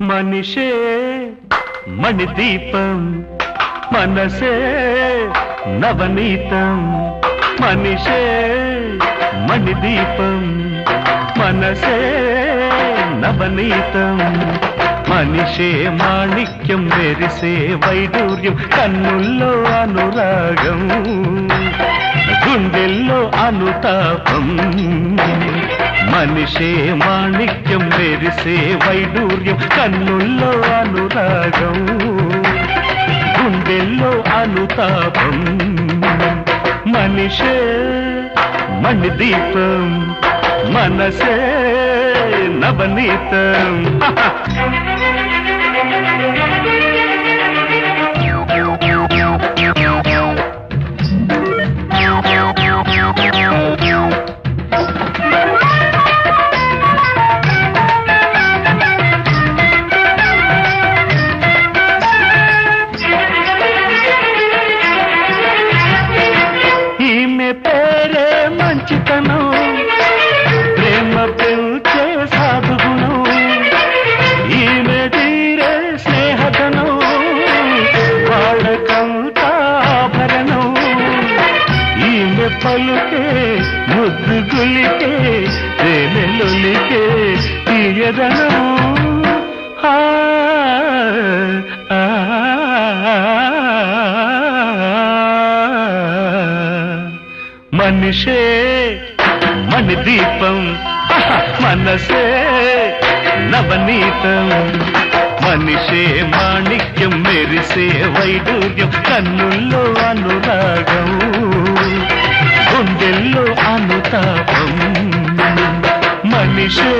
మనిషే మణిదీపం మనసే నవనీతం మనిషే మణిదీపం మనసే నవనీతం మనిషే మాణిక్యం మెరిసే వైడూర్యం కన్నుల్లో అనురాగం గుండెల్లో అనుతాపం మనిషే మాణిక్యం మెరిసే వైడూర్యం కన్నుల్లో అనురాగం గుండెల్లో అనుతాపం మనిషే మణిదీపం మనసే నవనీతం పేరే మంచితనం ప్రేమ పెంచే సాధుగుణం ఈమె తీరే స్నేహతనం వాళ్ళకంతాభరణం ఈమె పలుకే ముద్దు గులికే తేనెలొలికే తీయదనం మనిషే మణిదీపం మనసే నవనీతం మనిషే మాణిక్యం మెరిసే వైడూర్యం కన్నుల్లో అనురాగం గుండెల్లో అనుతాపం మనిషే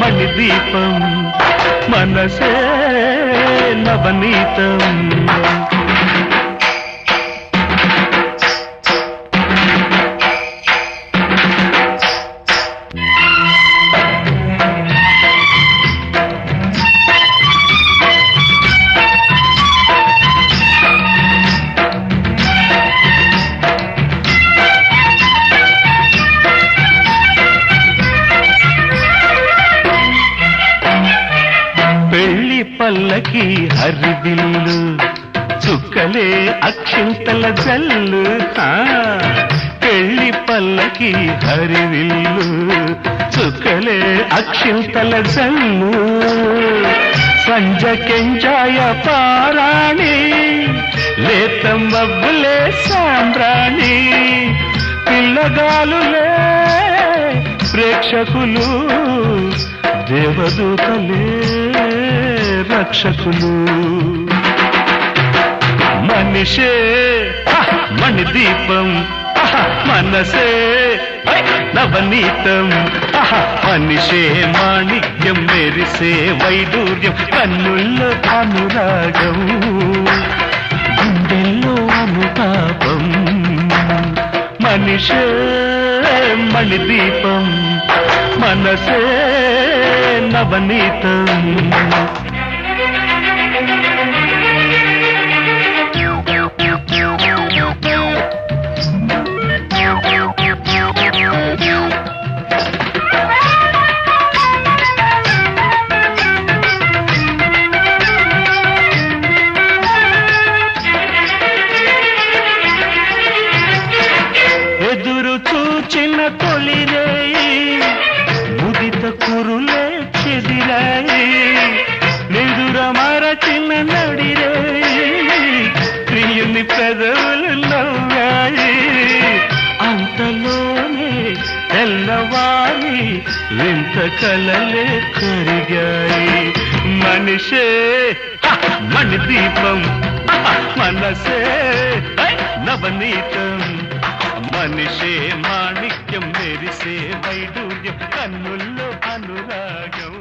మణిదీపం మనసే నవనీతం పల్లకి హరివిల్లు చుక్కలే అక్షింతల జల్లు పెళ్లి పల్లకి హరివిల్లు చుక్కలే అక్షింతల జల్లు సంజ కెంజాయ పారాణి లేతమ్మబ్బులే సాంబ్రాణి పిల్లగాలులే ప్రేక్షకులు దేవదూతలే రక్షకులు మనిషే మణిదీపం మనసే నవనీతం మనిషే మాణిక్యం మెరిసే వైడూర్యం కన్నుల్లో అనురాగం గుండెల్లో అనుతాపం మనిషే మణిదీపం మనసే నవనీతం ఎదురు చూచిన తొలిరే ముదిత కురులే చెదిరాయి నిదుర మరచిన నడిరే ప్రియుని పెదవులు నవ్వాయి అంతలోనే తెల్లవారి వింత కలలే కరిగాయి మనిషే మణిదీపం మనసే నవనీతం మనిషే మాణిక్యం మెరిసే వైడూర్యం కన్నుల్లో అనురాగం